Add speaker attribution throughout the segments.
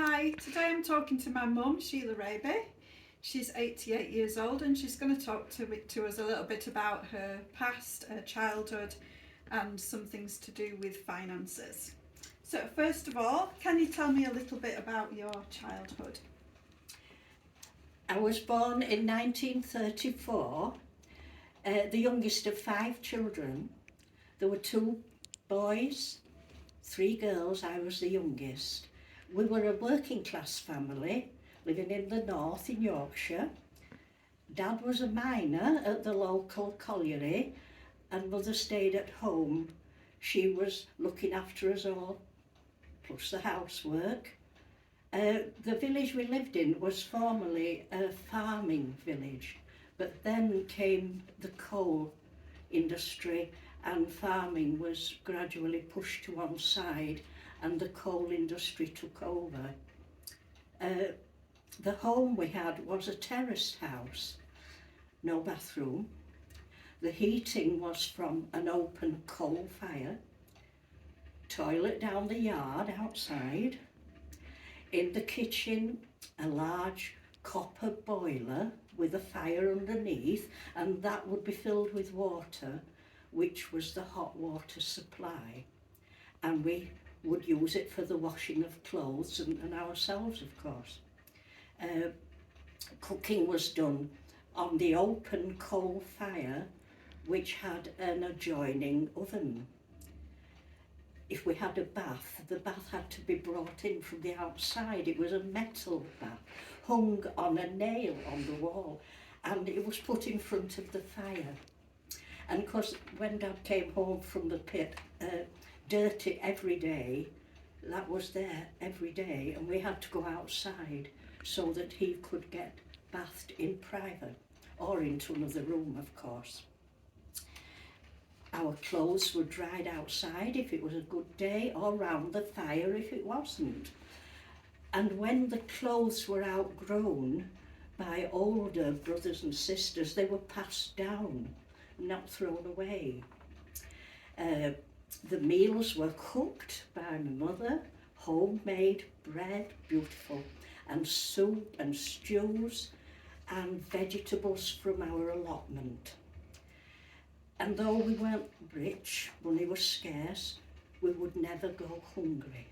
Speaker 1: Hi, today I'm talking to my mum, Sheila Raby. She's 88 years old and she's going to talk to us a little bit about her past, her childhood and some things to do with finances. So first of all, can you tell me a little bit about your childhood?
Speaker 2: I was born in 1934, the youngest of 5 children. There were 2 boys, 3 girls, I was the youngest. We were a working class family living in the north in Yorkshire. Dad was a miner at the local colliery and mother stayed at home. She was looking after us all, plus the housework. The village we lived in was formerly a farming village, but then came the coal industry and farming was gradually pushed to one side and the coal industry took over. The home we had was a terraced house, no bathroom. The heating was from an open coal fire, toilet down the yard outside. In the kitchen, a large copper boiler with a fire underneath, and that would be filled with water, which was the hot water supply. And we would use it for the washing of clothes and ourselves, of course. Cooking was done on the open coal fire, which had an adjoining oven. If we had a bath, the bath had to be brought in from the outside. It was a metal bath, hung on a nail on the wall, and it was put in front of the fire. And of course, when Dad came home from the pit, dirty every day, that was there every day, and we had to go outside so that he could get bathed in private, or into another room, of course. Our clothes were dried outside if it was a good day, or round the fire if it wasn't. And when the clothes were outgrown by older brothers and sisters, they were passed down, not thrown away. The meals were cooked by my mother, homemade bread, beautiful, and soup and stews and vegetables from our allotment. And though we weren't rich, money was scarce, we would never go hungry.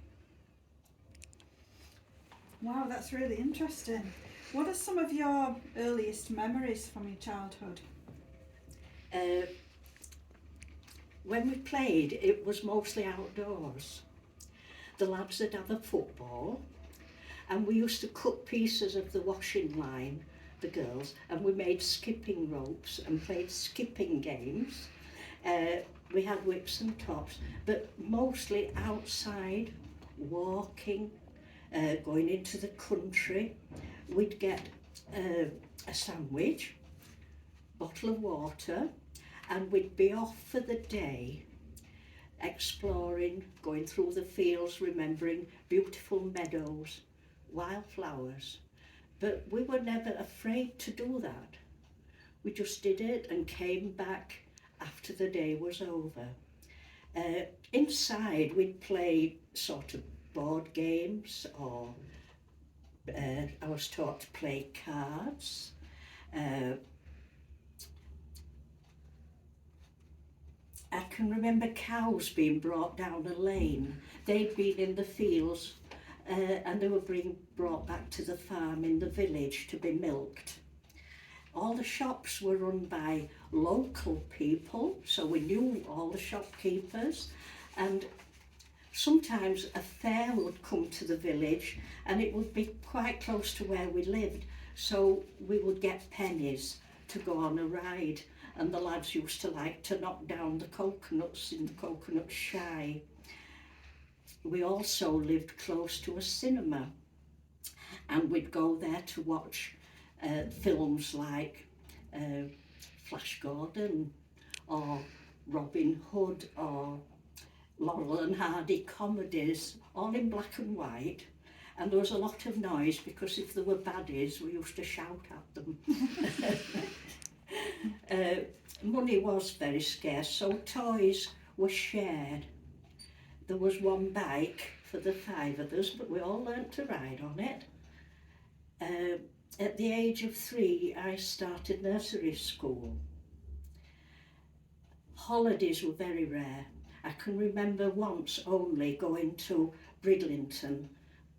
Speaker 1: Wow, that's really interesting. What are some of your earliest memories from your childhood?
Speaker 2: When we played, it was mostly outdoors. The lads would have a football, and we used to cut pieces of the washing line, the girls, and we made skipping ropes and played skipping games. We had whips and tops, but mostly outside, walking, going into the country. We'd get a sandwich, bottle of water, and we'd be off for the day, exploring, going through the fields, remembering beautiful meadows, wildflowers. But we were never afraid to do that. We just did it and came back after the day was over. Inside we'd play sort of board games, or I was taught to play cards. I can remember cows being brought down a lane. They'd been in the fields and they were being brought back to the farm in the village to be milked. All the shops were run by local people, so we knew all the shopkeepers, and sometimes a fair would come to the village and it would be quite close to where we lived, so we would get pennies to go on a ride. And the lads used to like to knock down the coconuts in the coconut shy. We also lived close to a cinema, and we'd go there to watch films like Flash Gordon or Robin Hood or Laurel and Hardy comedies, all in black and white. And there was a lot of noise because if there were baddies, we used to shout at them. Money was very scarce, so toys were shared. there was one bike for the 5 of us, but we all learnt to ride on it. At the age of 3, I started nursery school. Holidays were very rare. I can remember once only going to Bridlington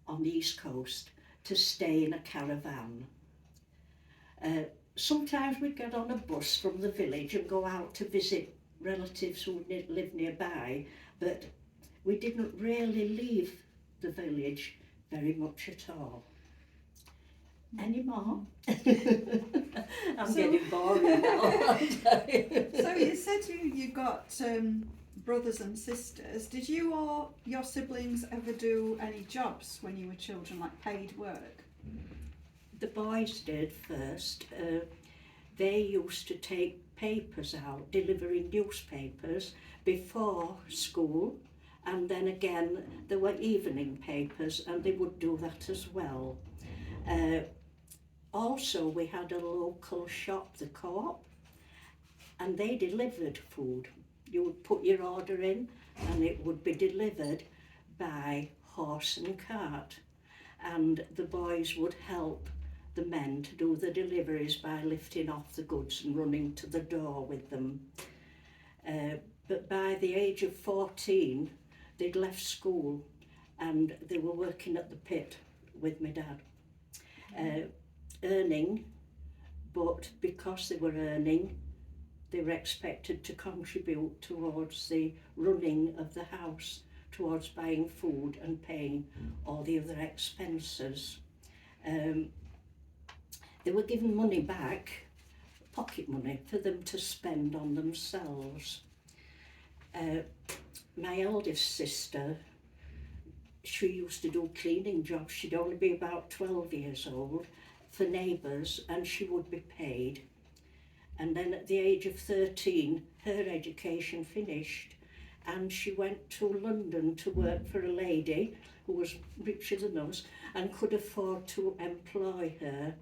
Speaker 2: on the East Coast to stay in a caravan. Sometimes we'd get on a bus from the village and go out to visit relatives who live nearby, but we didn't really leave the village very much at all. Any more? I'm getting boring now.
Speaker 1: So you said you got brothers and sisters. Did you or your siblings ever do any jobs when you were children, like paid work?
Speaker 2: The boys did first. They used to take papers out, delivering newspapers before school, and then again there were evening papers and they would do that as well. Also we had a local shop, the Co-op, and they delivered food. You would put your order in and it would be delivered by horse and cart, and the boys would help the men to do the deliveries by lifting off the goods and running to the door with them. But by the age of 14 they'd left school and they were working at the pit with my dad, earning, but because they were earning they were expected to contribute towards the running of the house, towards buying food and paying all the other expenses. They were given money back, pocket money, for them to spend on themselves. My eldest sister, she used to do cleaning jobs. She'd only be about 12 years old, for neighbours, and she would be paid. And then at the age of 13, her education finished and she went to London to work for a lady who was richer than us and could afford to employ her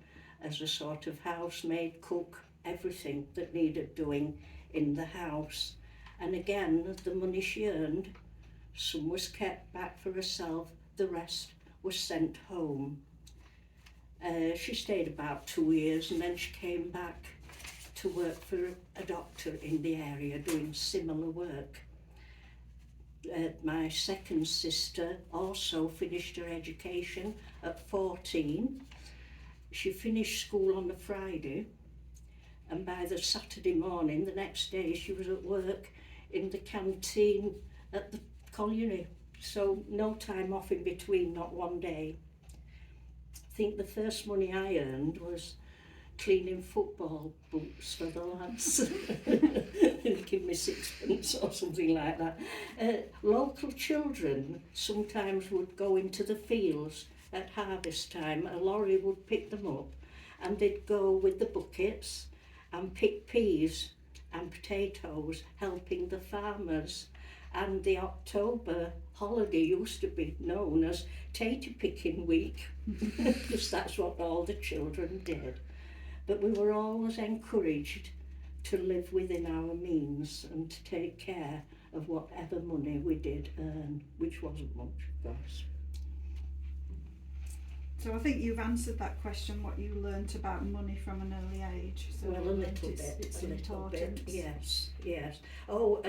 Speaker 2: as a sort of housemaid, cook, everything that needed doing in the house. And again, the money she earned, some was kept back for herself, the rest was sent home. She stayed about 2 years and then she came back to work for a doctor in the area doing similar work. My second sister also finished her education at 14. She finished school on a Friday, and by the Saturday morning, the next day, she was at work in the canteen at the colliery. So no time off in between, not one day. I think the first money I earned was cleaning football boots for the lads. Give me 6pence or something like that. Local children sometimes would go into the fields at harvest time. A lorry would pick them up and they'd go with the buckets and pick peas and potatoes, helping the farmers. And the October holiday used to be known as tater picking week, because that's what all the children did. But we were always encouraged to live within our means and to take care of whatever money we did earn, which wasn't much, of course.
Speaker 1: So I think you've answered that question, what you learnt about money from an early age. So
Speaker 2: Well, a little bit,
Speaker 1: it's
Speaker 2: a little
Speaker 1: important.
Speaker 2: bit, yes. Oh,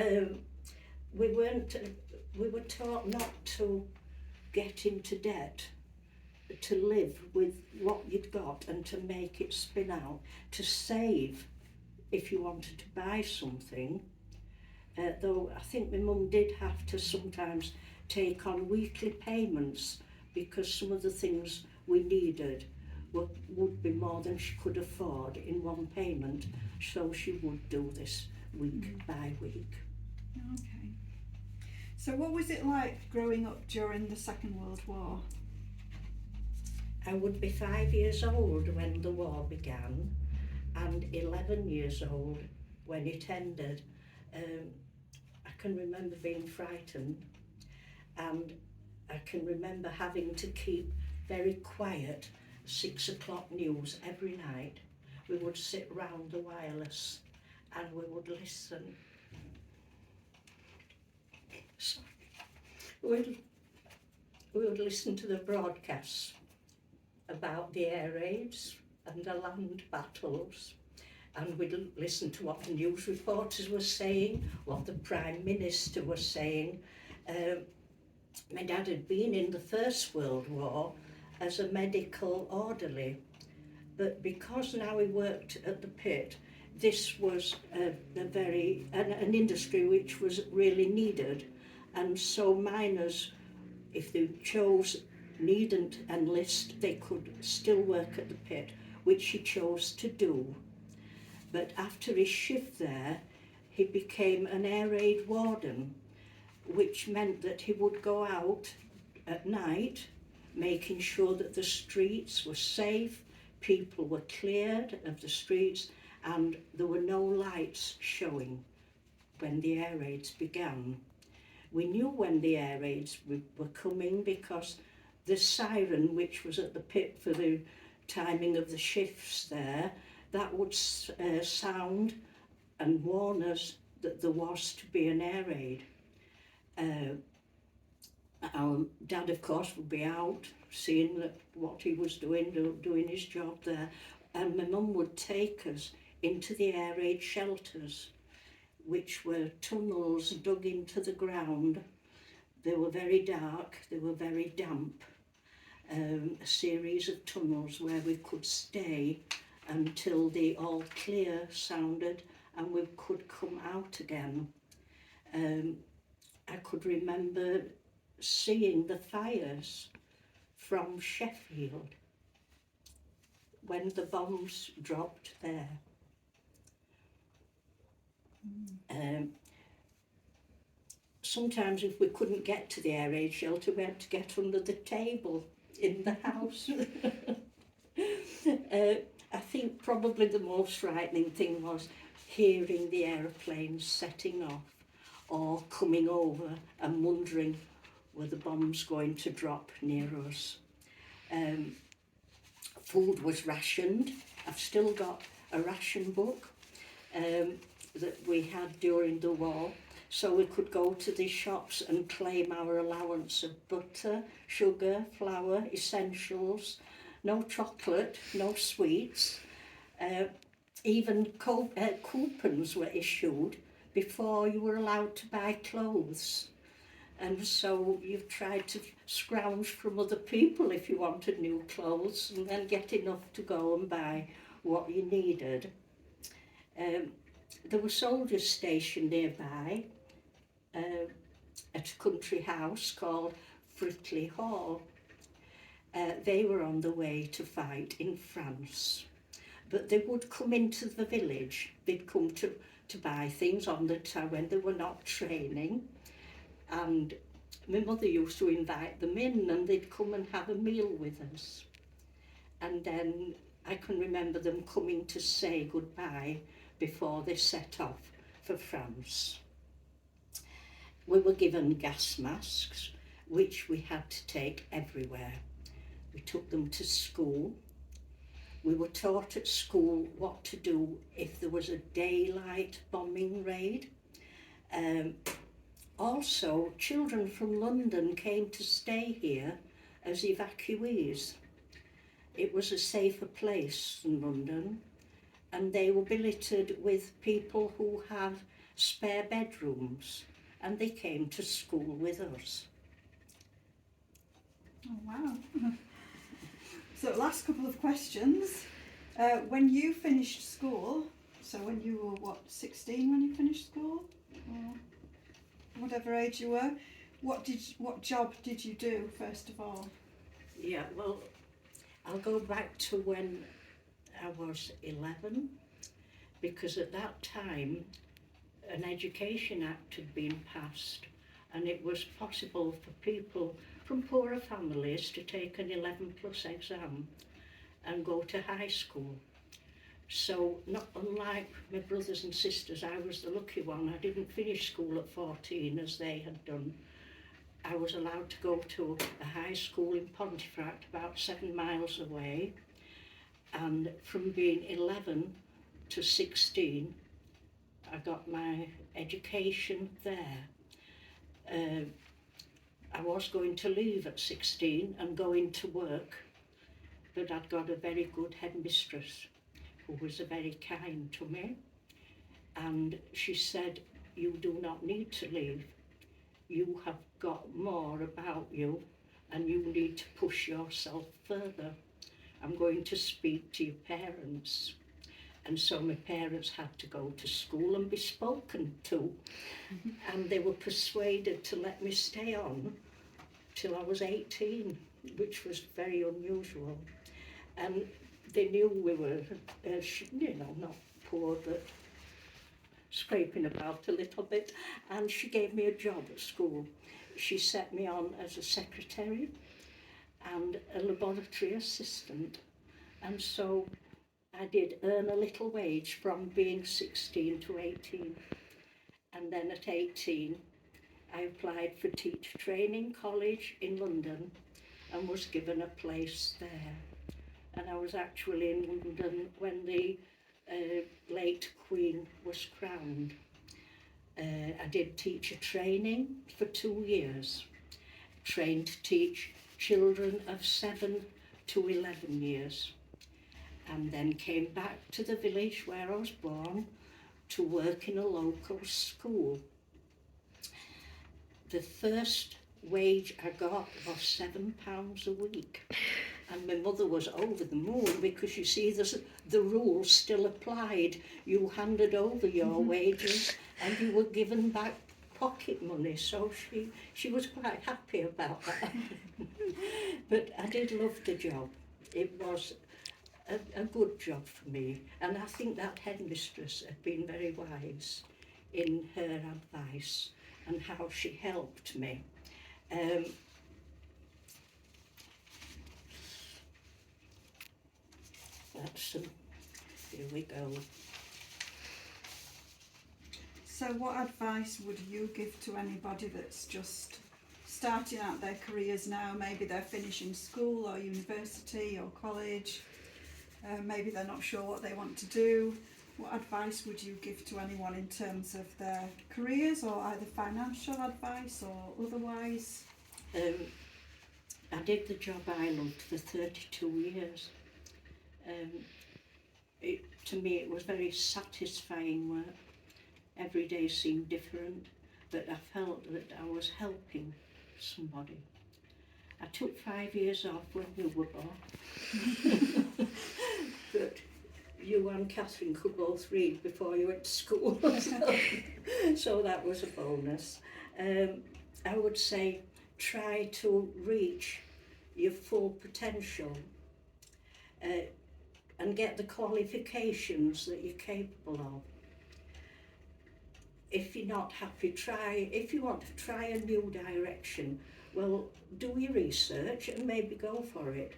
Speaker 2: we were taught not to get into debt, to live with what you'd got and to make it spin out, to save if you wanted to buy something. Though I think my mum did have to sometimes take on weekly payments because some of the things we needed would be more than she could afford in one payment, so she would do this week by week.
Speaker 1: Okay. So what was it like growing up during the Second World War?
Speaker 2: I would be 5 years old when the war began and 11 years old when it ended. I can remember being frightened, and I can remember having to keep very quiet. 6 o'clock news every night. We would sit round the wireless and we would listen. Sorry. we would listen to the broadcasts about the air raids and the land battles, and we'd listen to what the news reporters were saying, what the Prime Minister was saying. My dad had been in the First World War as a medical orderly, but because now he worked at the pit, this was an industry which was really needed, and so miners, if they chose needn't enlist, they could still work at the pit, which he chose to do. But after his shift there, he became an air raid warden, which meant that he would go out at night, making sure that the streets were safe, people were cleared of the streets, and there were no lights showing when the air raids began. We knew when the air raids were coming because the siren, which was at the pit for the timing of the shifts there, that would sound and warn us that there was to be an air raid. Our dad, of course, would be out seeing what he was doing his job there, and my mum would take us into the air raid shelters, which were tunnels dug into the ground. They were very dark, they were very damp, a series of tunnels where we could stay until the all clear sounded and we could come out again. I could remember seeing the fires from Sheffield when the bombs dropped there. Sometimes if we couldn't get to the air raid shelter, we had to get under the table in the house. I think probably the most frightening thing was hearing the aeroplanes setting off or coming over and wondering, were the bombs going to drop near us? Food was rationed. I've still got a ration book that we had during the war, so we could go to the shops and claim our allowance of butter, sugar, flour, essentials, no chocolate, no sweets. Even coupons were issued before you were allowed to buy clothes. And so you've tried to scrounge from other people if you wanted new clothes and then get enough to go and buy what you needed. There were soldiers stationed nearby at a country house called Fritley Hall. They were on the way to fight in France, but they would come into the village. They'd come to buy things on the town when they were not training, and my mother used to invite them in and they'd come and have a meal with us. And then I can remember them coming to say goodbye before they set off for France. We were given gas masks, which we had to take everywhere. We took them to school. We were taught at school what to do if there was a daylight bombing raid. Also, children from London came to stay here as evacuees. It was a safer place than London, and they were billeted with people who have spare bedrooms, and they came to school with us.
Speaker 1: Oh, wow. So last couple of questions. When you finished school, so when you were, 16 when you finished school? Or whatever age you were, what job did you do, first of all?
Speaker 2: Yeah, well, I'll go back to when I was 11, because at that time an Education Act had been passed and it was possible for people from poorer families to take an 11 plus exam and go to high school. So not unlike my brothers and sisters, I was the lucky one. I didn't finish school at 14 as they had done. I was allowed to go to a high school in Pontefract, about 7 miles away, and from being 11 to 16 I got my education there. I was going to leave at 16 and go into work, but I'd got a very good headmistress who was very kind to me, and she said, you do not need to leave. You have got more about you and you need to push yourself further. I'm going to speak to your parents. And so my parents had to go to school and be spoken to. And they were persuaded to let me stay on till I was 18, which was very unusual. And they knew we were, not poor, but scraping about a little bit. And she gave me a job at school. She set me on as a secretary and a laboratory assistant. And so I did earn a little wage from being 16 to 18. And then at 18, I applied for Teacher Training College in London and was given a place there. And I was actually in London when the late Queen was crowned. I did teacher training for 2 years, trained to teach children of 7 to 11 years, and then came back to the village where I was born to work in a local school. The first wage I got was £7 a week. And my mother was over the moon because, you see, the rules still applied. You handed over your wages and you were given back pocket money. So she was quite happy about that. But I did love the job. It was a good job for me. And I think that headmistress had been very wise in her advice and how she helped me. Here we go.
Speaker 1: So what advice would you give to anybody that's just starting out their careers now? Maybe they're finishing school or university or college. Maybe they're not sure what they want to do. What advice would you give to anyone in terms of their careers, or either financial advice or otherwise?
Speaker 2: I did the job I loved for 32 years. To me it was very satisfying work. Every day seemed different, but I felt that I was helping somebody. I took 5 years off when you were born. But you and Catherine could both read before you went to school. So that was a bonus. I would say try to reach your full potential and get the qualifications that you're capable of. If you're not happy, if you want to try a new direction, well, do your research and maybe go for it.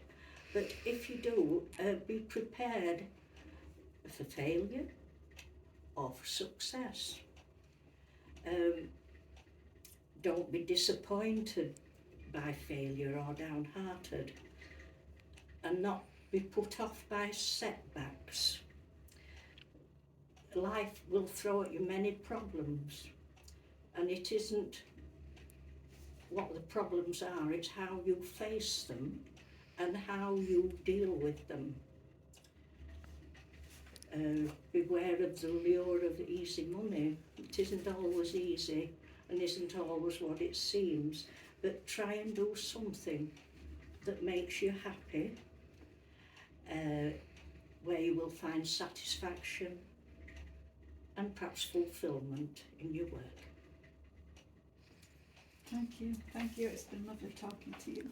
Speaker 2: But if you do, be prepared for failure or for success. Don't be disappointed by failure or downhearted, and not be put off by setbacks. Life will throw at you many problems, and it isn't what the problems are, it's how you face them and how you deal with them. Beware of the lure of easy money. It isn't always easy and isn't always what it seems, but try and do something that makes you happy, where you will find satisfaction and perhaps fulfilment in your work.
Speaker 1: Thank you. It's been lovely talking to you.